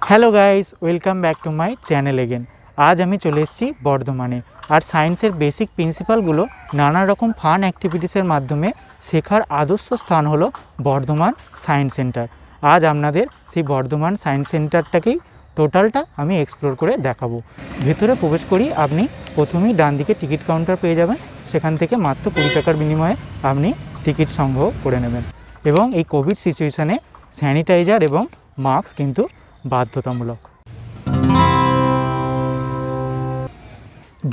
Hello guys, welcome back to my channel again. আজ আমি চলে এসেছি বর্ধমানে। আর সায়েন্সের বেসিক প্রিন্সিপালগুলো নানা রকম ফান অ্যাক্টিভিটিসের মাধ্যমে শেখার আদর্শ স্থান হলো বর্ধমান সায়েন্স সেন্টার। আজ আপনাদের সেই বর্ধমান সায়েন্স সেন্টারটাকেই টোটালটা আমি এক্সপ্লোর করে দেখাবো। ভেতরে প্রবেশ করি আপনি প্রথমেই ডান দিকে টিকিট কাউন্টার পেয়ে যাবেন। সেখান থেকে মাত্র 20 টাকার বিনিময়ে আপনি টিকিট সংগ্রহ করে নেবেন। এবং এই কোভিড সিচুয়েশানে স্যানিটাইজার এবং মাস্ক কিন্তু বাধ্যতামূলক।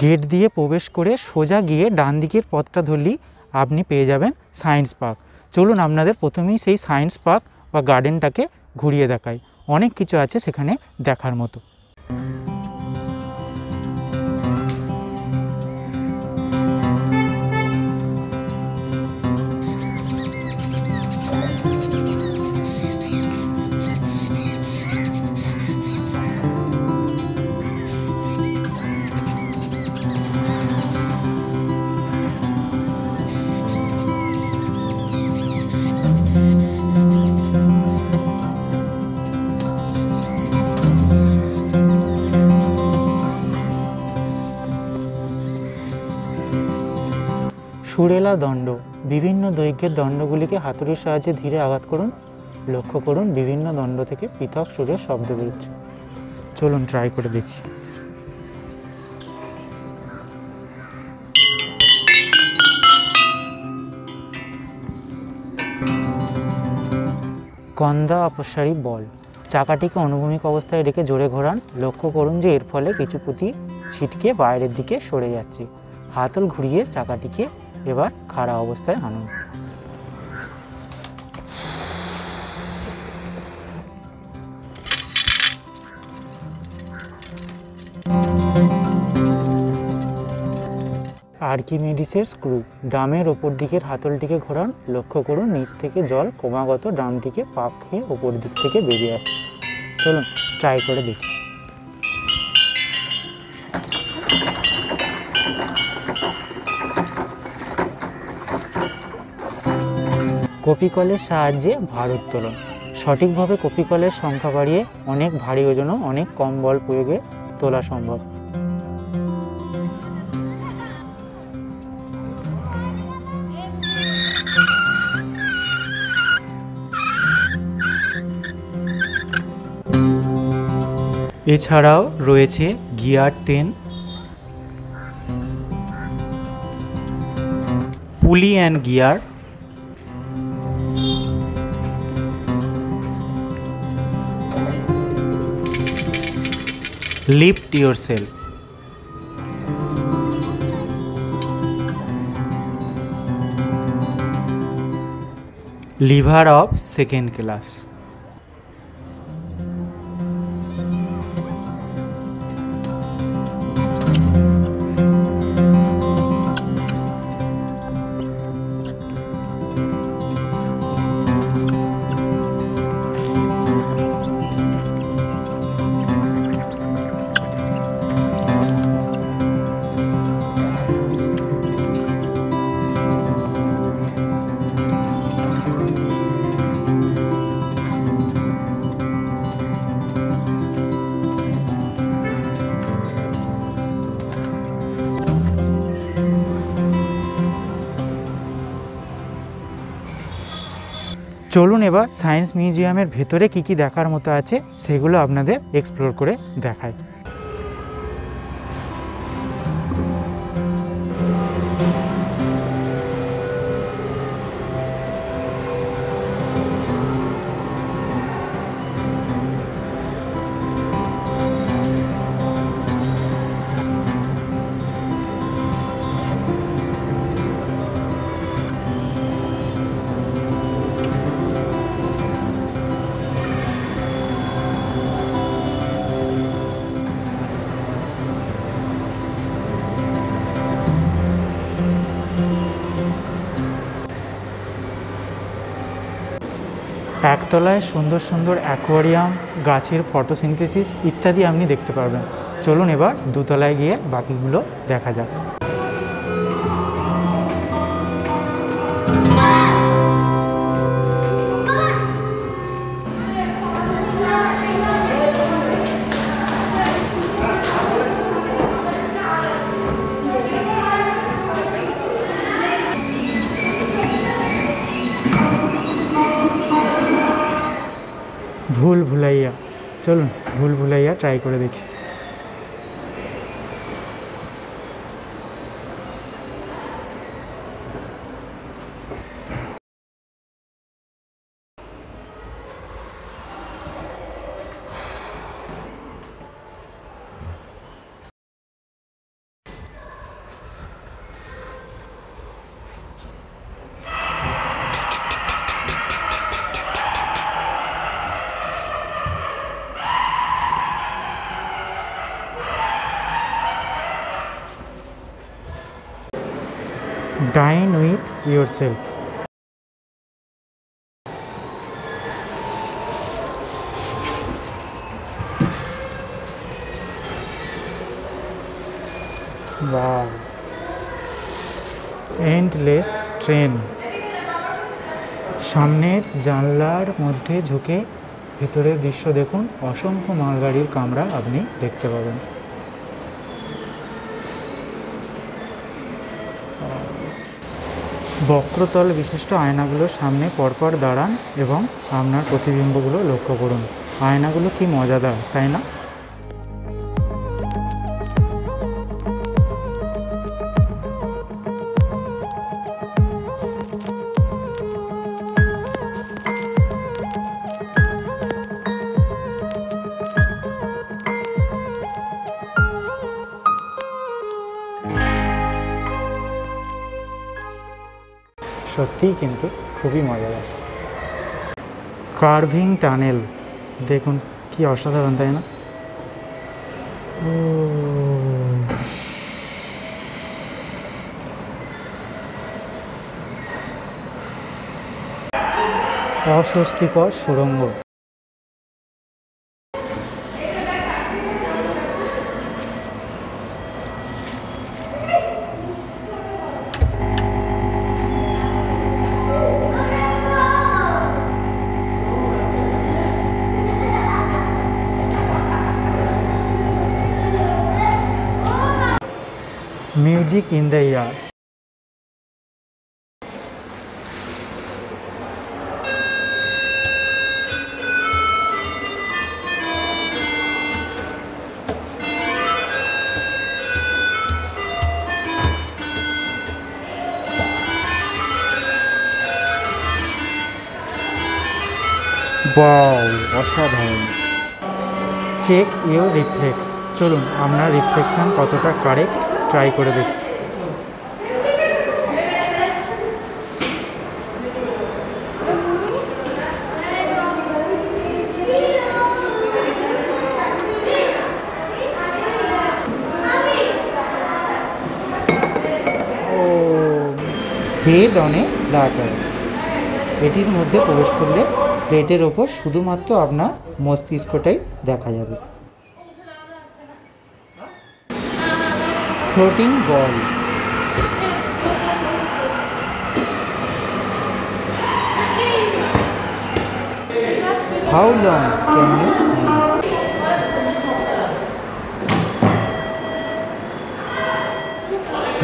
গেট দিয়ে প্রবেশ করে সোজা গিয়ে ডান দিকের পথটা ধরলেই আপনি পেয়ে যাবেন সায়েন্স পার্ক। চলুন আপনাদের প্রথমেই সেই সায়েন্স পার্ক বা গার্ডেনটাকে ঘুরিয়ে দেখাই। অনেক কিছু আছে সেখানে দেখার মতো। সুরেলা দণ্ড, বিভিন্ন দৈর্ঘ্যের দণ্ডগুলিকে হাতুড়ির সাহায্যে ধীরে আঘাত করুন। লক্ষ্য করুন বিভিন্ন দণ্ড থেকে পৃথক সুরের শব্দ বেরোচ্ছে। চলুন ট্রাই করে দেখি। কন্দা অপসারী বল, চাকাটিকে অনুভূমিক অবস্থায় রেখে জোরে ঘোরান। লক্ষ্য করুন যে এর ফলে কিছু পুঁতি ছিটকে বাইরের দিকে সরে যাচ্ছে। হাতল ঘুরিয়ে চাকাটিকে এবার খাড়া অবস্থায় আনুন। আর্কিমিডিসের স্ক্রু, ড্রামের ওপর দিকের হাতলটিকে ঘোরান। লক্ষ্য করুন নিচ থেকে জল ক্রমাগত ড্রামটিকে পাক খেয়ে ওপর দিক থেকে বেরিয়ে আসছে। চলুন ট্রাই করে দেখি। কপিকলের সাহায্যে ভারোত্তোলন, সঠিকভাবে কপিকলের সংখ্যা বাড়িয়ে অনেক ভারী ওজনও অনেক কম বল প্রয়োগে তোলা সম্ভব। এছাড়াও রয়েছে গিয়ার ট্রেন, পুলি and gear, lift yourself, liver of second class. চলুন এবার সায়েন্স মিউজিয়ামের ভেতরে কি কি দেখার মতো আছে সেগুলো আপনাদের এক্সপ্লোর করে দেখাই। একতলায় সুন্দর সুন্দর অ্যাকোয়ারিয়াম, গাছের ফটোসিনথেসিস ইত্যাদি আপনি দেখতে পারবেন। চলুন এবার দোতলায় গিয়ে বাকিগুলো দেখা যাক। ভুল ভুলাইয়া, চলুন ভুল ভুলাইয়া ট্রাই করে দেখি। Dine with yourself. Wow. Endless train. সামনের জানলার মধ্যে ঝুঁকে ভেতরের দৃশ্য দেখুন, অসংখ্য মালগাড়ির কামরা আপনি দেখতে পাবেন। বক্রতল বিশিষ্ট আয়নাগুলোর সামনে পরপর দাঁড়ান এবং আপনার প্রতিবিম্বগুলো লক্ষ্য করুন। আয়নাগুলো কি মজাদার, তাই না? সত্যিই কিন্তু খুবই মজাদার। কার্ভিং টানেল দেখুন কি অসাধারণ, তাই না? অস্বস্তিকর সুড়ঙ্গ। Music in the yard. Wow, অসাধারণ। Check your reflex. চলুন আপনার রিফ্লেকশন কতটা কারেক্ট ট্রাই করে দেখি। Head on a platter. এটির মধ্যে প্রবেশ করলে প্লেটের ওপর শুধুমাত্র আপনার মস্তিষ্কটাই দেখা যাবে। Floating ball. How long can you?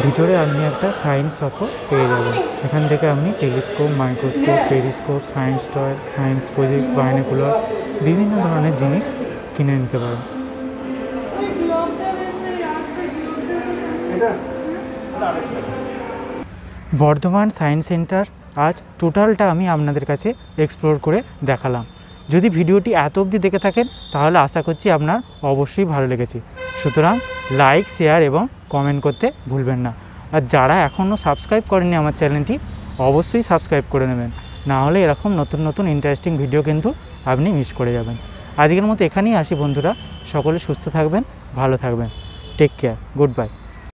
ভিতরে আপনি একটা সায়েন্স শপও পেয়ে যাবেন। এখান থেকে আপনি telescope, microscope, periscope, science toy, science project, binocular বিভিন্ন ধরনের জিনিস কিনে নিতে পারেন। বর্ধমান সায়েন্স সেন্টার আজ টোটালটা আমি আপনাদের কাছে এক্সপ্লোর করে দেখালাম। যদি ভিডিওটি এত অবধি দেখে থাকেন তাহলে আশা করছি আপনার অবশ্যই ভালো লেগেছে। সুতরাং লাইক, শেয়ার এবং কমেন্ট করতে ভুলবেন না। আর যারা এখনও সাবস্ক্রাইব করেনি আমার চ্যানেলটি অবশ্যই সাবস্ক্রাইব করে নেবেন, না হলে এরকম নতুন নতুন ইন্টারেস্টিং ভিডিও কিন্তু আপনি মিস করে যাবেন। আজকের মতো এখানেই আসি বন্ধুরা, সকলে সুস্থ থাকবেন, ভালো থাকবেন। Take care, good bye.